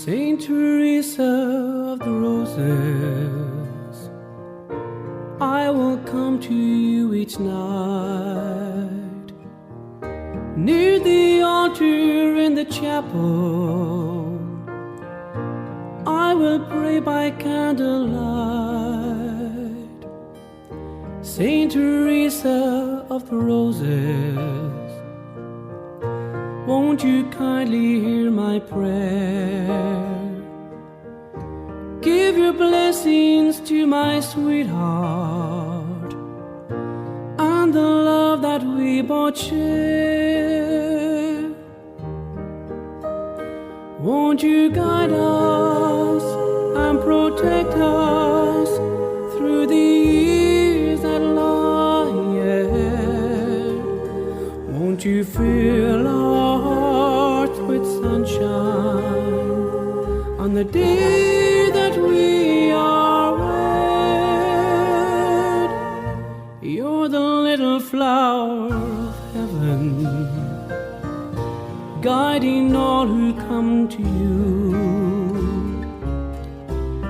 Saint Teresa of the Roses, I will come to you each night, near the altar in the chapel. I will pray by candlelight. Saint Teresa of the Roses, won't you kindly hear my prayer? Give your blessings to my sweetheart and the love that we both share. Won't you guide us and protect us through the years that lie ahead? Won't you fill our hearts with sunshine on the day that we are wed? You're the little flower of heaven, guiding all who come to you.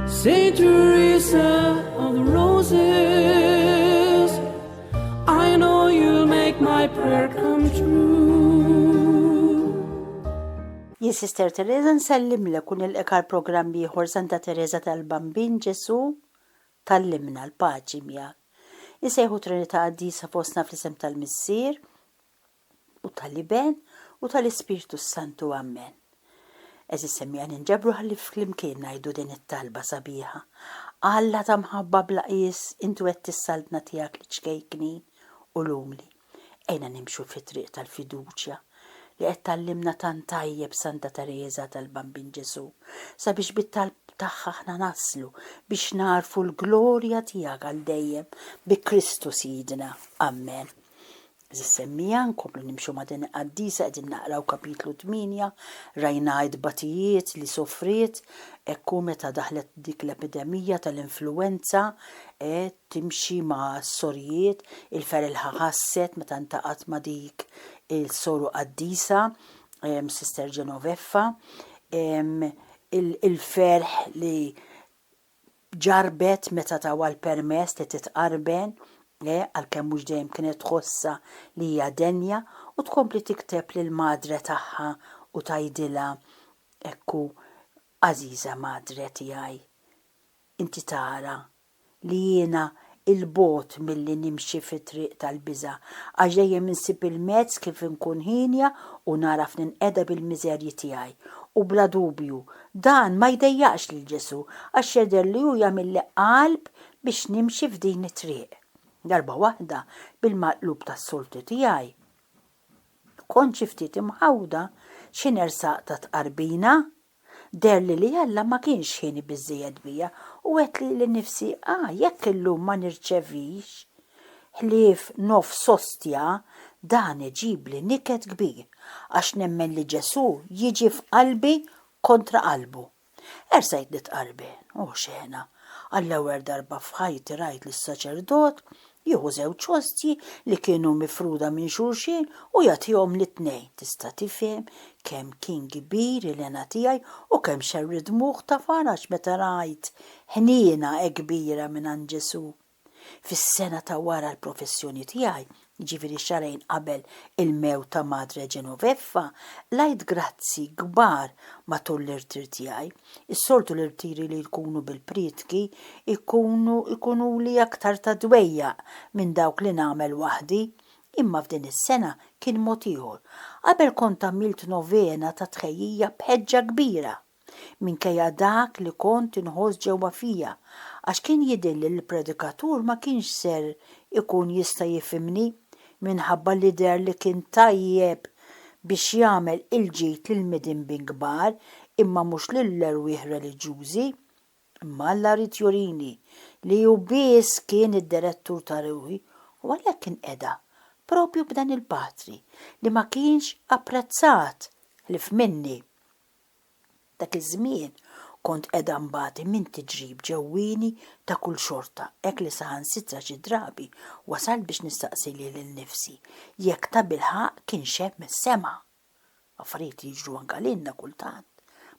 Saint Teresa of the Roses, I know you'll make my prayer come true. Jien Sister Teresa nsellimlek u nilqek program ieħor Santa Teresa tal-Bambin Ġesu tallimna l-paċi miegħek. Insejħu Trinità Qaddisa fostna fl-isem tal-Missier u tal-Iben u tal-Ispiritu Santu Amen. Eżis semmija ninġabru ħalli flimkien ngħidu din it-talba sabiħa. Alla ta' mħabba blaqis intu qed tissaldna tiegħek li ċkejkni u lumli. Ejna nimxu fit-triq tal-fiduċja li qed tallimna tant tajjeb Santa Teresa tal-Bambin Ġesu sabiex bit-talb tagħha aħna naslu biex narfu l-glorja tiegħek għal dejjem bi Kristu Sidna. Amen. Zissemmija nkomplu nimxu ma' din Qaddisa qegħdin naqraw kapitlu 8 rajna batijiet li sofriet ekku meta daħlet dik l-epidemija tal-influenza timxi ma' s-sorijiet il-ferel ħasset meta ntaqat ma' dik il-soru Qaddisa Sister Genoveffa il-ferħ li ġarbet meta tawa l-permess li titqarben għal-kemm mhux dejjem kienet tħossa li hija denja u tkompli tikteb lil madre tagħha u tgħidilha ekku Għażiża madre tiegħi. Inti tara li jiena il-bot milli nimxi fit-triq tal-biża għax dejjem insib il-mezz kif inkun ħinja u naraf ninqeda bil-miżerji tiegħi. U bla dubju dan ma jdejjaqx lil Ġesu għax jeder li hu jagħmilli qalb biex nimxi f'din it-triq. Darba waħda bil-maqlub tas-soltu tiegħi. Kont xi ftit imħawda xi nersaq ta' tqarbina, derli li Alla ma kienx ħini biżżejjed bija u qed li nnifsi jekk illum ma nirċevix ħlief nofs ostja dan iġibli niket kbir għax nemmen li Ġesu jiġi f'qalbi kontra qalbu. Ersajt nitqarben xena għall-ewwel darba f'ħajti rajt lis-saċerdot jieħu żewġ ostji li kienu mifruda minn xulxin u jagħtihom lit-tnejn. Tista' tifhem kemm kien kbir il-ħena tiegħi u kemm xerri dmuħ ta' farax meta rajt ħniena kbira minn għand Ġesu. Fis-sena ta' wara l-professjoni tiegħi, ġifieri xarejn qabel il-mew ta' Madre Genoveffa, lajt grazzi kbar matul l-irtir tiegħi. Is-soltu l-irtiri li jkunu bil-pritki ikunu li aktar ta' dwejjaq minn dawk li nagħmel waħdi, imma f'din is-sena kien mod ieħor. Qabel kont għamilt novena ta' tħejjija b'ħeġġa kbira minkejja dak li kont inħoss ġewwa fija għax kien jidhirli l-predikatur ma kienx ser ikun jista' jifhimni minħabba li der li kien tajjeb biex jagħmel il-ġid lil midinbin kbar imma mhux lill-erwieħ reliġjużi, imma Alla rid jurini li hu biss kien id-direttur ta' rewħi u għalhekk inqeda propju b'dan il-patri li ma kienx apprezzat ħlif minni. Dak iż-żmien kont qiegħda mbagħad minn tiġrib ġewwieni ta' kull xorta, hekk li saħansitra xi drabi wasal biex nistaqsi lil innifsi jekk ta' bilħaq kien xemm mis-sema. Affarijiet jiġru anke lilna kultant.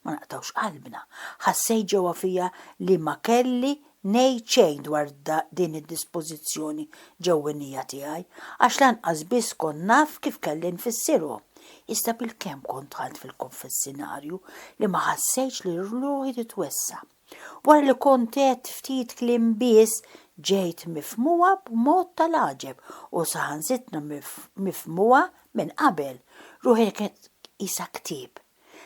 ma naqtawx qalbna. Ħassejt ġewwa fija li ma kelli ngħid xejn dwar din id-dispożizzjoni ġewwenija tiegħi, għax lanqas biss kont naf kif kelli nfissirhom. Iżda bil-kemm kont ħalt fil-konfessinarju li ma ħassejtx li ruħi titwessa. Wara li kont qed ftit kliem biss ġejt mifmuha b'mod tal-għaġeb u saħansitna mifmuha minn qabel. Ruħi kienet isa ktieb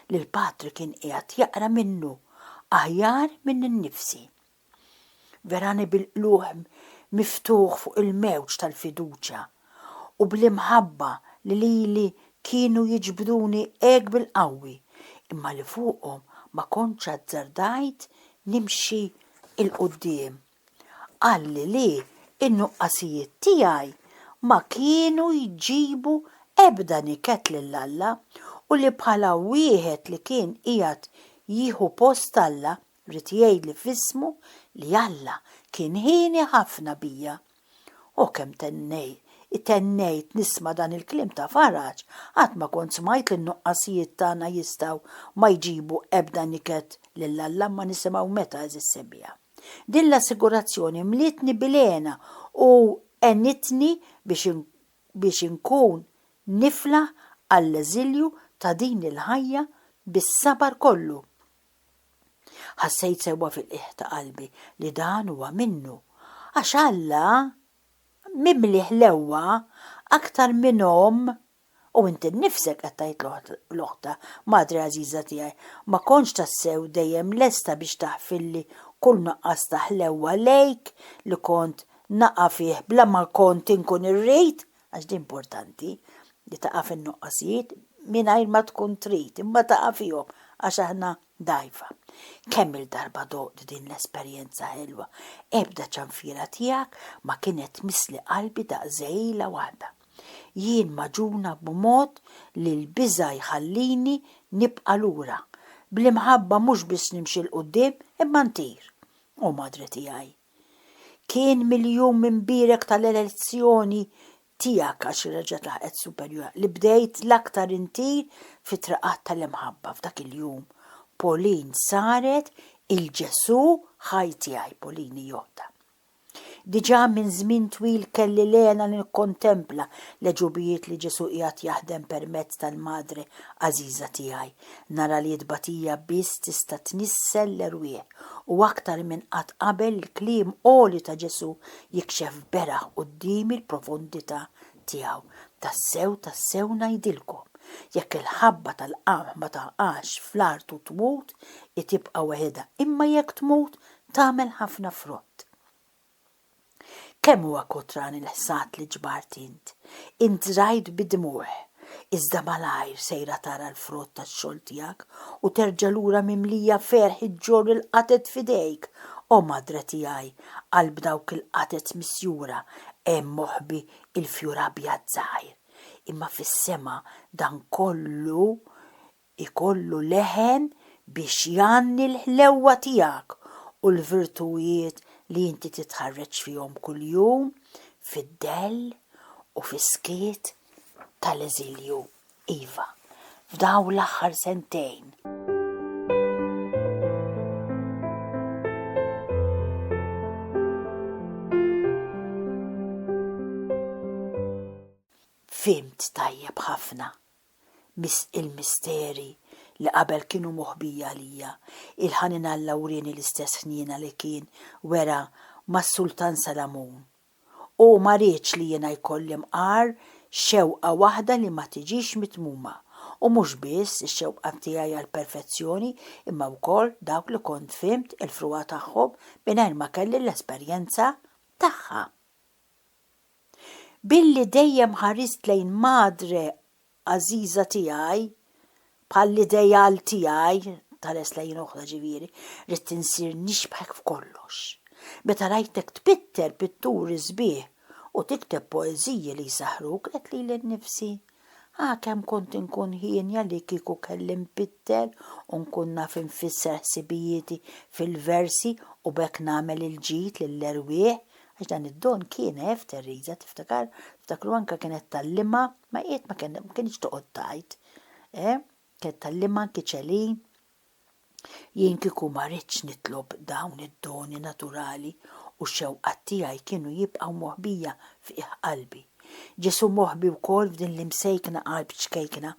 li l-Patri kien qiegħed jaqra minnu aħjar minn innifsi. Verani bil-qluħ miftuħ fuq il-mewġ tal-fiduċja u bl-imħabba li lili kienu jiġbduni hekk bil-qawwi, imma li fuqhom ma kontx azzardajt nimxi il-qudiem. Qalli li in-nuqqasijiet tiegħi ma kienu jġibu ebda niket lill-Alla u li bħala wieħed li kien qiegħed jieħu post Alla rid jgħidli f'ismu li Alla kien ħieni ħafna bija. U kemm tennejt nisma' dan il-kliem ta' faraġ, qatt ma kont smajt li n-nuqqasijiet tagħna jistgħu ma jġibu ebda niket lill-Alla ma nisimgħu meta eżis sebbija. Din l-assigurazzjoni mlietni bilena u għennitni biex inkun nifla għall-eżilju ta' din il-ħajja bis-sabar kollu. Ħassejt sewwa fil-qiegħ ta' qalbi li dan huwa minnu, għax Alla mimliħ l-ewwa aktar minnhom u inti nnifsek qed tgħid l-oħta madri għażiża tiegħi ma kontx tassew dejjem lesta biex taħfilli kull naqqas taħlewwa lejk li kont naqa' fih bla ma kont inkun irrid, għax di importanti li taqa' fin-nuqqasijiet mingħajr ma tkun trid imma taqa' fihom għax aħna dgħajfa. Kemm il-darba doqt din l-esperjenza ħelwa, ebda ċanfira tiegħek ma kienet misli qalbi daqżejla waħda. Jien maġuna b'mod li l-biża jħallini nibqa' lura, bl-imħabba mhux biss nimxi l-qudiem imma ntir. U madri tiegħi. Kien miljum minn birek tal-elezzjoni tiegħek għax reġgħet laħqet superjur li bdejt l-aktar intir fit-traqat tal-imħabba f'dak il-jum. Pauline saret il-Ġesu ħaj tiegħi Pauline Jota. Diġà minn żmien twil kelli lena li nikkontempla l-ġubijiet li Ġesu qiegħed jaħdem permezz tal-madri għażiża tiegħi. Nara li tbatija biss tista' tnissel l-erwieħ u aktar minn qatt qabel il-kliem qoli ta' Ġesu jikxef beraħ qudiemi l-profondità tiegħu. Tassew ngħidilkom, jekk il-ħabba tal-qamħ ma taqax fl-artu tmut, tibqa' waħedha, imma jekk tmut tagħmel ħafna frott. Kemm huwa kotran il-ħsat li ġbart int rajt bid-dmuħ, iżda malajr sejra tara l-frott tax-xogħol tiegħek u terġa' lura mimlija ferħ iġġor il-qatet f'idejk. O madre tiegħi, qalb dawk il-qatet misjura hemm moħbi il-fjur abjad żgħir. Imma fis-sema dan kollu ikollu leħen biex janni l-ħlewwa tiegħek u l-virtujiet li inti titħarreġ fihom kuljum fid-dell u fis-skiet tal-eżilju. Iva, f'daw l-aħħar sentejn. Fimt tajjeb ħafna il-misteri li qabel kienu moħbija lija, il-ħanin Alla urini l-istess ħniena li kien wera mas-Sultan Salamun. U ma rridx li jiena jkolli mqar xewqa waħda li ma tiġix mitmuma, u mhux biss ix-xewqa tiegħi għall-perfezzjoni imma wkoll dawk li kont fimt il-fruwa tagħhom mingħajr ma kelli l-esperjenza tagħha. Billi dejjem ħarist lejn madre għażiża tiegħi bħall-idejal tiegħi tal-lejn oħra ġifieri, rid tinsir nixbħek f'kollox. Meta rajtek tbitter pitturi sbieħ u tikteb poeżiji li jsaħruk qed lili nnifsi, kemm kont inkun ħienja li kieku kelli nbittel u nkun naf infisser ħsibijieti fil-versi u bekk nagħmel il-ġid lill-erwieħ. Għax dan id-don kien Teresa tiftakru anke kienet tal-lima ma kienx toqgħod tajt. Kienet tal-lima kiċelin Jien kieku ma rridx nitlob dawn id-doni naturali u x-xewqat tiegħi kienu jibqgħu moħbija fiq qalbi. Ġesu moħbi wkoll f'din l-imsejkna qalb ċkejkna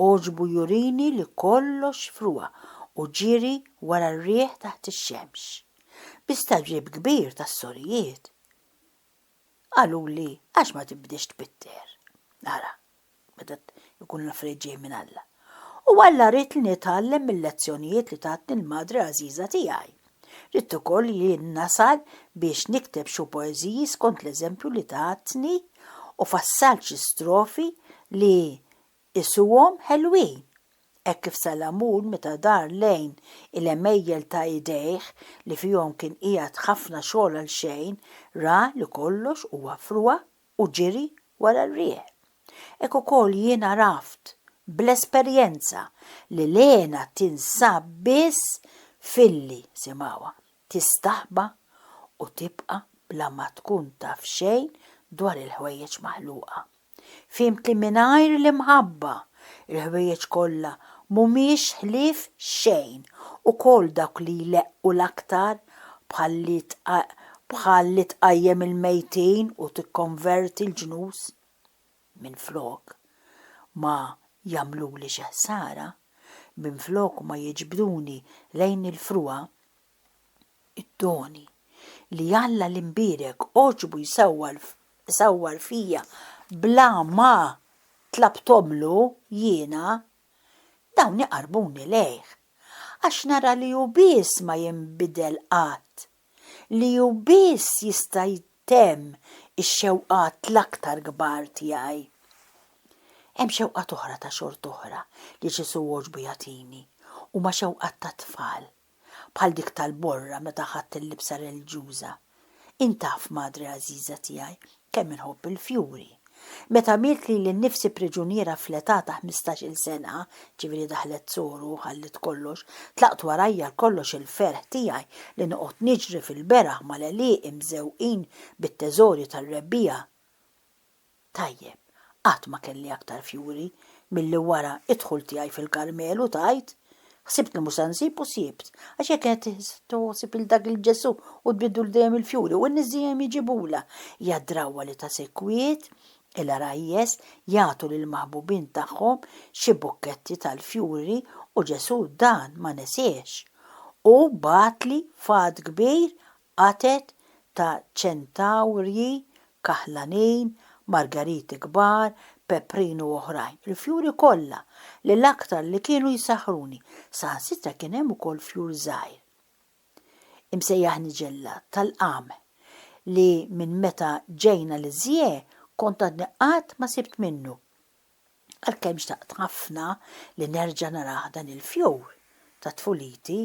oġbu jurini li kollox frua u ġiri wara r-rieħ taħt ix-xemx. Bistaġib kbir tas-sorijiet. Qaluli għax ma tibdix tbitter. Ara, meta jkun l-affarijiet ġej minn Alla. U Alla rrid li nitgħallem mill-lezzjonijiet li tatni l-madri għażiża tiegħi. Rrid ukoll li nasal biex nikteb xi poeżiji skont l-eżempju li tatni u fassalt xi strofi li isuhom ħelwin. Hekk kif Salamun meta dar lejn il-emejjel ta' idejh li fihom kien qiegħed ħafna xogħol għal xejn, ra li kollox huwa frua u ġiri wara r-rieħ. Hekk ukoll jiena raft bl-esperjenza li lena tinsab biss filli simgħuha tistaħba u tibqa' bla ma tkun taf xejn dwar il-ħwejjeġ maħluqa. Fimt li mingħajr l-imħabba il-ħwejjeġ kollha mhumiex ħlief xejn u koll dak li jleqqu l-aktar bħalli tqajjem il-mejtin u tikkonverti l-ġnus. Minflok ma jagħmluli xi ħsara, minflok ma jiġbduni lejn il-frua, id-doni li Alla l-imbierek oġbu jsawwar fija bla ma tlabtomlu jiena, dawn iqarbuni lejh għax nara li hu biss ma jinbidel qatt, li hu biss jista' jtemm ix-xewqat l-aktar kbar tiegħi. Hemm xewqat oħra ta' xort oħra li Ġesu oġbu jagħtini huma xewqat ta' tfal bħal dik tal-borra meta ħadt il-libsa reliġjuża. Intaf madri għażiża tiegħi kemm inħobb il-fjuri. Meta milt li l-nifsi priġuniera fl-età ta' 15-il sena, ġifieri daħlet soru ħallit kollox, tlaqt warajja kollox il-ferħ tiegħi li noqgħod niġri fil-beraħ mal-għelieq imżewqin bit-teżori tar-rebbija. Tajjeb, qatt ma kelli aktar fjuri milli wara id-dħul tiegħi fil-Karmelu tajt, ħsibt li mhux se nsib u sibt, għax jekk qed toħsib il dak il-Ġesu u tbiddu dejjem il-fjuri u n-nies dejjem jiġibula. Hija drawwa li ta' sekwiet il-arajjes jagħtu lil maħbubin tagħhom xi bukketti tal-fjuri u Ġesu dan ma nesiex. U batli fad kbir qatet ta' ċentawrji kaħlanin, margariti kbar, peprin u oħrajn. Il-fjuri kollha li l-aktar li kienu jisaħruni, saħansitra kien hemm ukoll fjur żgħir. Imsejjaħ niġella tal-qame li minn meta ġejna li żjie kont għadni qatt ma sibt minnu. Għalkemm xtaqt ħafna li nerġa' narah dan il-fjur ta' tfuliti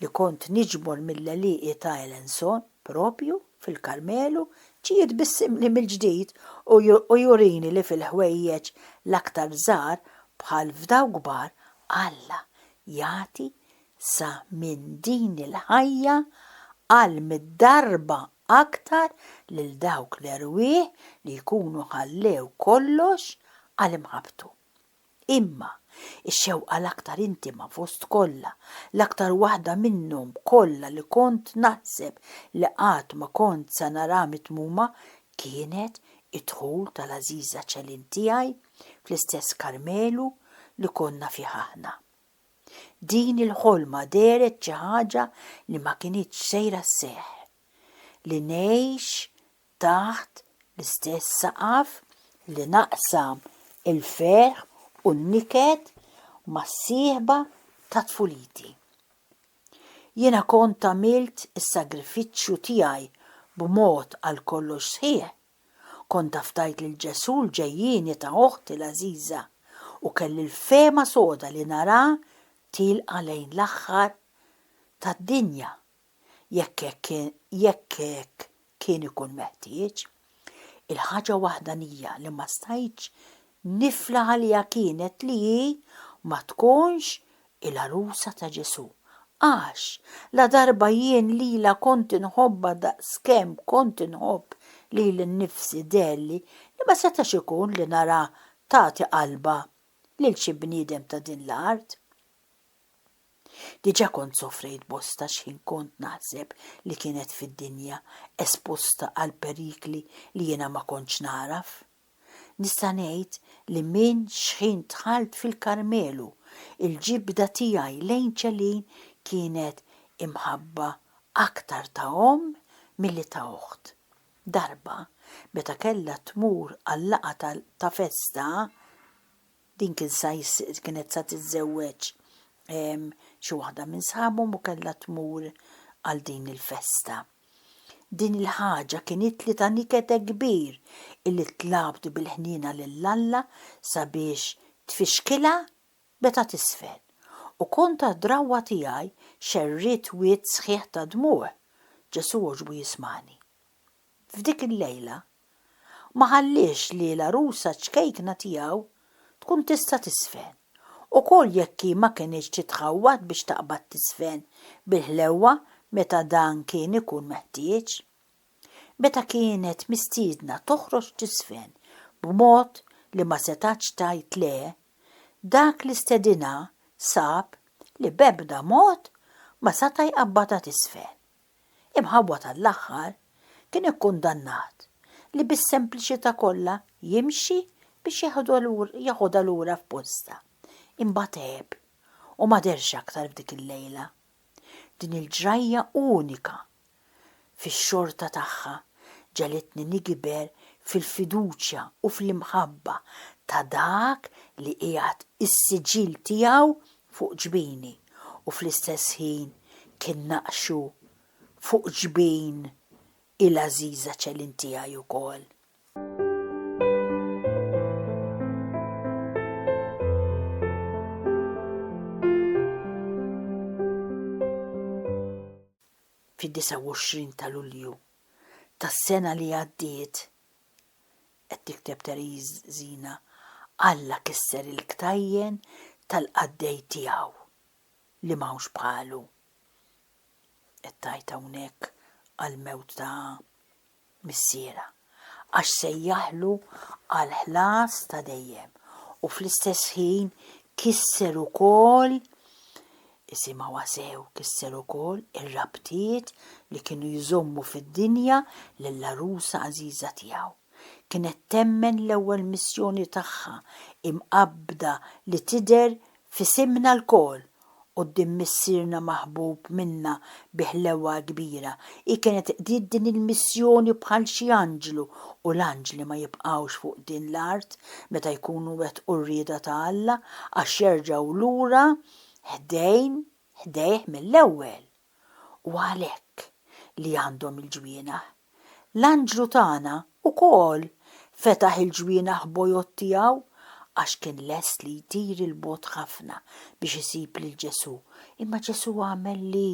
li kont niġbor mill-għelieqi ta' Elenson propju fil-Karmelu ġiet bissimli mill-ġdid u jurini li fil-ħwejjeġ l-aktar żgħar bħal f'daw kbar Alla jagħti sa minn din il-ħajja għal mid-darba aktar lil dawk l-erwieħ li jkunu ħallew kollox għal imħabtu. Imma ix-xewqa l-aktar intima fost kollha, l-aktar waħda minnhom kollha li kont naħseb li qatt ma kont sa nara mitmuma kienet id-dħul tal-għażiża ċelin tiegħi fl-istess Karmelu li konna fih aħna. Din il-ħolma deret xi ħaġa li ma kinitx sejra sseħħ, li ngħix taħt l-istess saqaf li naqsam il-ferħ u n-niket mas-sieħba ta' tfuliti. Jiena kont għamilt is-sagrifiċċju tiegħi b'mod għal kollox sħiħ. Kont aftajt lil Ġesu l-ġejjieni ta' oħti l-għażiża u kelli l-fema soda li nara tilqa lejn l-aħħar tad-dinja jekk hekk kien ikun meħtieġ. Il-ħaġa waħdanija li ma stajtx nifla għalija kienet li ma tkunx il-arusa ta' Ġesu. Għax la darba jien lila kont inħobba daqskemm kont inħobb lili nnifsi delli li ma setax ikun li nara tagħti qalba lil xi bniedem ta' din l-art. Diġà kont sofrejt bosta x'ħin kont naħseb li kienet fid-dinja esposta għal perikli li jiena ma kontx naraf. Nista' ngħid li minn x'ħin dħalt fil-Karmelu, il-ġibda tiegħi lejn ċelin kienet imħabba aktar ta' milli ta' oħt. Darba, meta kellha tmur għall-laqgħa ta' festa, din kienet sa tiżżewweġ xi waħda minn sħabhom u kellha tmur għal din il-festa. Din il-ħaġa kienet li ta' nikete kbir illi tlabtu bil-ħnina lill-Alla sabiex tfixkilha meta tisfel. U kont drawwa tiegħi xerrit wied sħiħ ta' dmuዕ, Ġesu oġbu jismani. F'dik il-lejla ma ħallix li l-arusa ċkejkna tiegħu tkun tista' tisfen. Ukoll jekk ma kienx titħawwad biex taqbad tisfen bil-ħlewwa meta dan kien ikun meħtieġ. Meta kienet mistiedna toħroġ tisfen b'mod li ma setax tajt le, dak li stedina sab li b'ebda mod ma seta' jqabbadha tisfen. Imħawwa tal-aħħar kien ikkundannat li bis-sempliċità kollha jimxi biex jaħodha lura f'posta. Imbateb u ma derx aktar f'dik il-lejla. Din il-ġrajja unika fix-xorta tagħha ġelitni nigiber fil-fiduċja u fl-imħabba ta' dak li qiegħed is-siġil tiegħu fuq ġbini u fl-istess ħin kien naqxu fuq ġbin il-għażiża ċelin tiegħi wkoll. Fid-29 ta' Lulju tas-sena li għaddiet qed tikteb Tereżina Alla kisser il-ktajjen tal-qaddej tiegħu li m'hawnx bħalu. Qed tajt hawnhekk għall-mewt ta' missiera għax sejjaħlu għal ħlas ta' dejjem u fl-istess ħin kisser ukoll isimha wasew kisser ukoll ir-rabtiet li kienu jżommu fid-dinja lill-arusa għażiża tiegħu. Kienet temmen l-ewwel missjoni tagħha imqabbda li tidher fi simna l-kol quddiem missierna maħbub minna biħlewa kbira. Kienet qdiet din il-missjoni bħal xi anġlu u l-anġli ma jibqgħux fuq din l-art meta jkunu wettqu r-rieda ta' Alla għax jerġgħu lura ħdejh mill-ewwel. U għalhekk li għandhom il-ġwienaħ. L-anġlu tagħna ukoll fetaħ il-ġwienaħ bojot tiegħu għax kien lest li jtir il-bot ħafna biex isib lil Ġesu. Imma Ġesu għamel li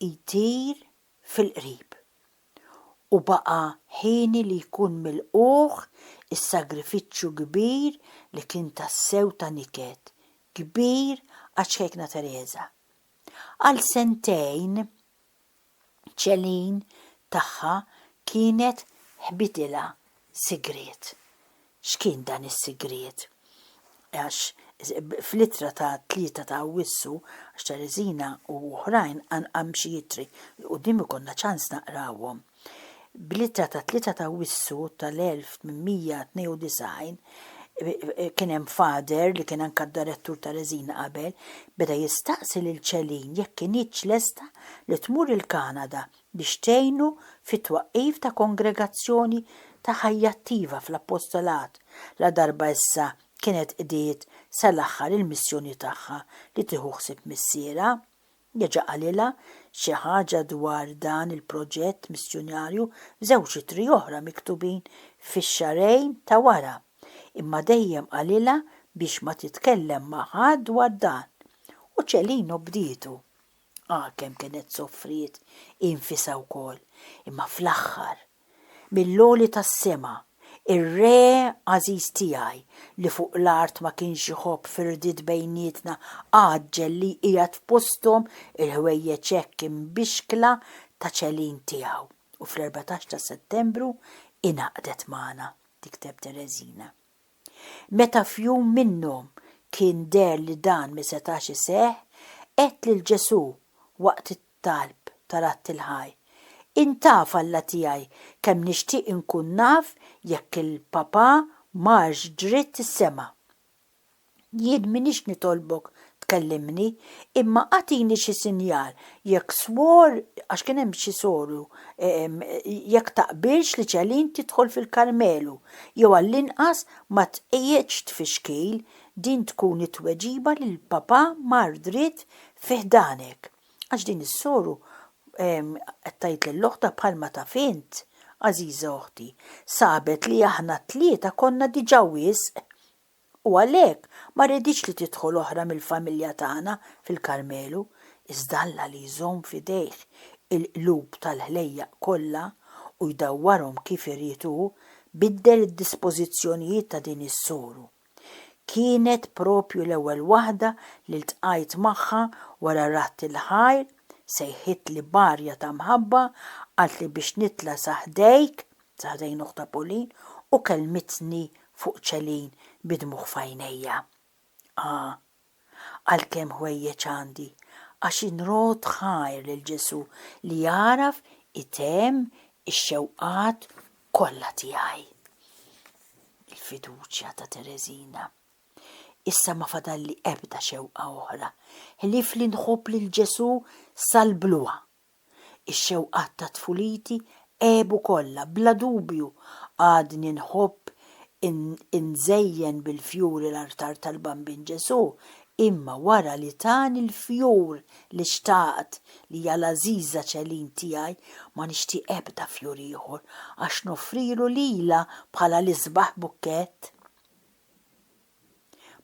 jtir fil-qrib. U baqa ħini li jkun milquh is-sagrifiċċju kbir li kien tassew ta' niket. Kbir għax-ċkejkna Tereza. Għal sentejn ċelin tagħha kienet ħbidilha sigriet. X'kien dan is-sigriet? Għax fl-ittra ta' 3 ta' Awwissu għax Tereżina u oħrajn għam xi jitri u dimmi konna ċans naqrawhom. Bl-ittra ta' 3 ta' Awwissu tal-1892 kien hemm fader li kien anke d-direttur ta' Tereżina qabel beda jistaqsi lil ċelin jekk kienitx lesta li tmur il-Kanada biex tgħinu fit-twaqqif ta' kongregazzjoni ta' ħajja attiva fl-appostolat la darba issa kienet qdiet sal-aħħar il-missjoni tagħha li tieħu ħsieb missiera. Jeġa' qalilha xi ħaġa dwar dan il-proġett missjonarju f'żewġ itri oħra miktubin fix-xarejn ta' wara. Imma dejjem qalilha biex ma titkellem ma' ħadd dwar dan. U ċelino bdietu. Kemm kienet soffriet infisha wkoll. Imma fl-aħħar mill-loli tas-sema ir-re għażiż tiegħi li fuq l-art ma kienx iħobb firdiet bejnietna għaġġel li qiegħed f'posthom il-ħwejjeġ hekk imbixkla ta' ċelin tiegħu. U fl-14 ta' Settembru inaqdet magħna, tikteb Tereżina. Meta f'jum minnhom kien der li dan ma setax iseħħ, qed lil Ġesu waqt it-talb tarat il-ħaj. Intaf Alla tiegħi kemm nixtieq inkun naf jekk il-Papa marx dritt is-sema. Jien minix nitolbok tkellimni, imma għatini xi sinjal jekk swor għax kien hemm xi soru jekk taqbilx li ċelin tidħol fil-Karmelu jew għall-inqas ma tqejjeġ tfixkil din tkun it-tweġiba li l-Papa mar dritt fi ħdanek. Għax din is-soru tajt l-oħta bħalma ta' fint, għażiża oħti, sabet li aħna tlieta konna diġà wisq u għalhekk ma rridix li tidħol oħra mill-familja tagħna fil-Karmelu, iżda Alla li jżomm f'idejh il-qlub tal-ħlejjaq kollha u jdawwarhom kif irid hu biddel id-dispożizzjonijiet ta' din is-soru. Kienet propju l-ewwel waħda li ltqajt magħha wara ratt il-ħajr, sejħit li barja ta' mħabba, għalt li biex nitla saħdejn uħta Polin u kelmitni fuq ċelin bidmuħ fajnejja. Għalkemm ħwejjeġ għandi, għax inrod ħajr lil Ġesu li jaraf item ix-xewqat kollha tiegħi. Il-fiduċja ta' Tereżina. Issa ma fadalli ebda xewqa oħra, ħlif li nħobb lil Ġesu sal-bluwa. Ix-xewqat ta' tfuliti ebu kollha bla dubju għadni nħobb inżejjen bil-fjur l-artar tal-Bambin Ġesu, imma wara li tani l-fjur li xtaqt li jala żiża ċelin tiegħi ma nixtieq ebda fjur ieħor għax nofrilu lila bħala l-isbaħ bukkett.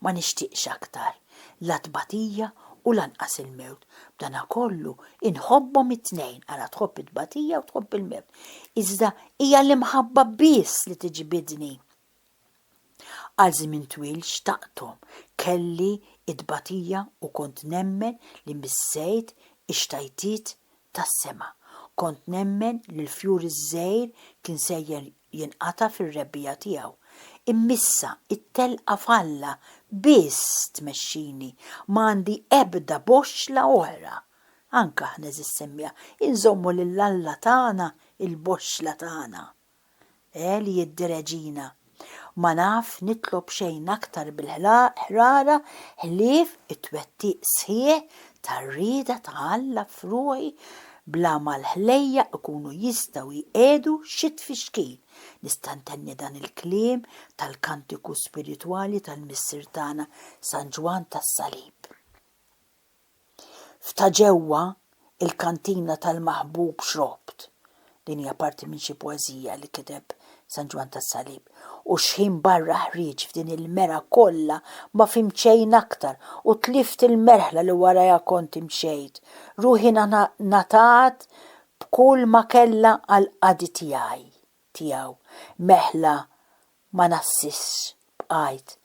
Ma nixtieqx aktar la tbatija u lanqas il-mewt. B'dana kollu inħobbhom it-tnejn, ara tħobb it-tbatija u tħobb il-mewt. Iżda hija l-imħabba biss li tiġbidni. Għal żmien twil xtaqthom, kelli it-tbatija u kont nemmen li missejt ix-xtajtiet tas-sema. Kont nemmen li l-fjur iż-żgħir kien sejjer jinqata' fir-rebbija tiegħu. Immissa it-telqa falla biss tmexxini, m'għandi ebda boxla oħra. Anka aħna żissemmija inżommu lill-Alla tagħna il-boxla tagħna. Li jiddireġina. Ma naf nitlob xejn aktar bil-ħrara ħlief it-twettiq sħiħ tar-rieda ta' Alla f'ruħi bla mal-ħlejja ikunu jistgħu jqiegħdu xi tfixkil. Nista' ntenni dan il-kliem tal-kantiku spiritwali tal-missier tagħna San Ġwan tas-Salib. Fta' ġewwa il-kantina tal-Maħbub xrobt. Din hija parti minn xi poeżija li kiteb San Ġwan tas-Salib. U xħin barra ħriġ f'din il-mera kollha ma fimt xejn aktar u tlift il-merħla li warajja kont imxejt. Ruħi natat b'kull ma kellha għal-qadi tiegħu. Meħla ma nassisx bqajt.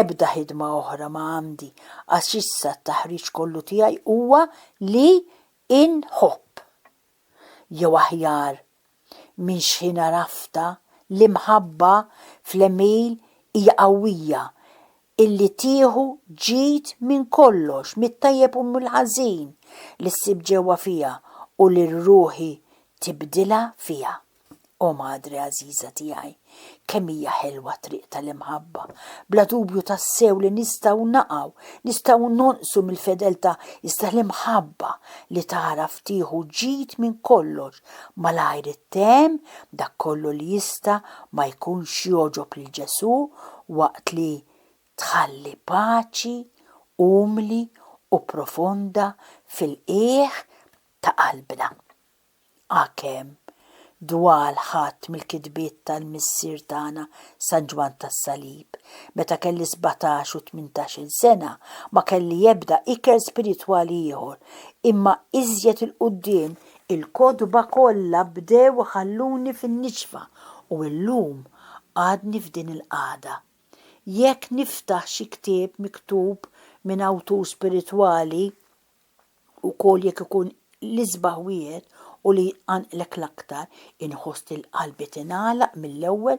Ebda ħidma oħra ma għandi għax issa t-taħriġ kollu tiegħi huwa li inħobb. Jew aħjar minn xina rafta li mħabba fl-emil hija qawwija illi tieħu ġid minn kollox, mit-tajjeb u mill-ħażin li ssib ġewwa fiha u li r-ruħi tibdilha fiha. O madri għażiża tiegħi, kemm hija ħelwa triq tal-imħabba, bla dubju tassew li nistgħu naqgħu, nistgħu nonqsu mill-fedeltà iżda l-imħabba li taraf tieħu ġid minn kollox malajr it-tem dak kollu li jista' ma jkunx joġob lil Ġesu waqt li tħalli paċi, umli u profonda fil-qiegħ ta' qalbna. Kemm dwar ħadd mill-kitbiet tal-missier tagħna San Ġwan tas-Salib. Meta kelli 17 u 18 sena ma kelli jebda iker spiritwali ieħor, imma iżjed il-quddiem il-kodba kollha bdew ħalluni fin-niċfa u llum għadni f'din il-qagħda. Jekk niftaħ xi ktieb miktub minn awtur spiritwali ukoll jekk ikun l-isbaħ wieħed u li għanqlek l-aktar inħoss il-qalbi tingħalaq mill-ewwel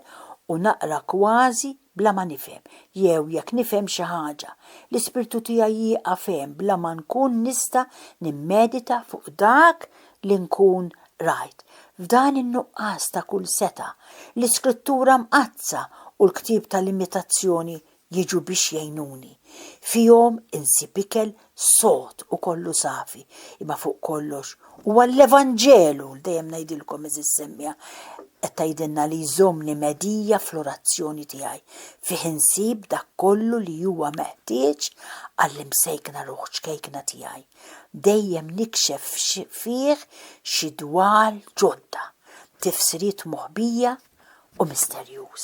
u naqra kważi bla ma nifhem, jew jekk nifhem xi ħaġa, l-ispirtu tiegħi jieqa' fehem bla ma nkun nista' nimmedita fuq dak li nkun rajt. F'dan in-nuqqas ta' kull seta, l-iskrittura mqazza u l-ktieb tal-imitazzjoni jiġu biex jgħinuni. Fihom insib ikel sod u kollu safi, imma fuq kollox huwa l-Evanġelu dejjem ngħidilkom eżis semmija qed tgħidilna li jżommni medija fl-orazzjoni tiegħi fih insib dak kollu li huwa meħtieġ għall-imsejkna ruħ ċkejkna tiegħi. Dejjem nikxef fih xi dwar ġodda, tifsiriet moħbija u misterjuż.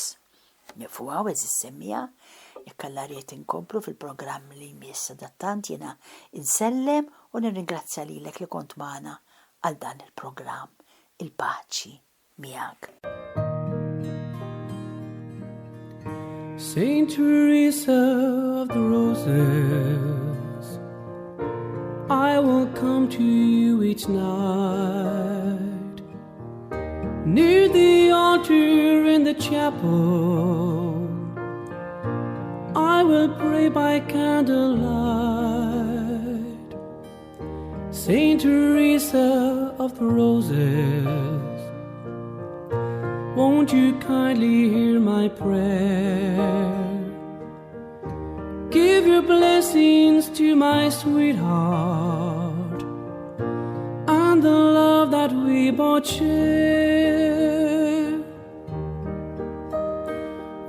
Nifhmuha eżis semmija, jekk Alla ried inkomplu fil-programm li jmiss sadattant jiena insellem u nirringrazzja lilek li kont magħna għal dan il-programm. Il-paċi miegħek. Saint Teresa of the Roses, I will come to you each night, near the altar in the chapel, I will pray by candlelight. Saint Teresa of the Roses, won't you kindly hear my prayer? Give your blessings to my sweetheart and the love that we both share.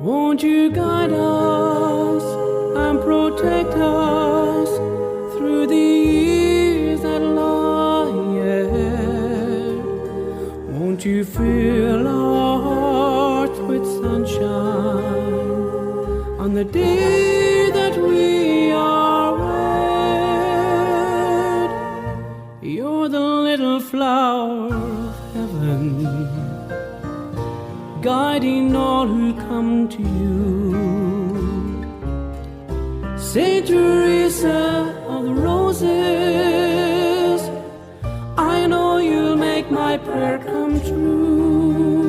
Won't you guide us and protect us through the years that lie ahead? Won't you fill our hearts with sunshine on the day that we are wed? You're the little flower of heaven, guiding all who come to you. Saint Teresa of the Roses, I know you'll make my prayer come true.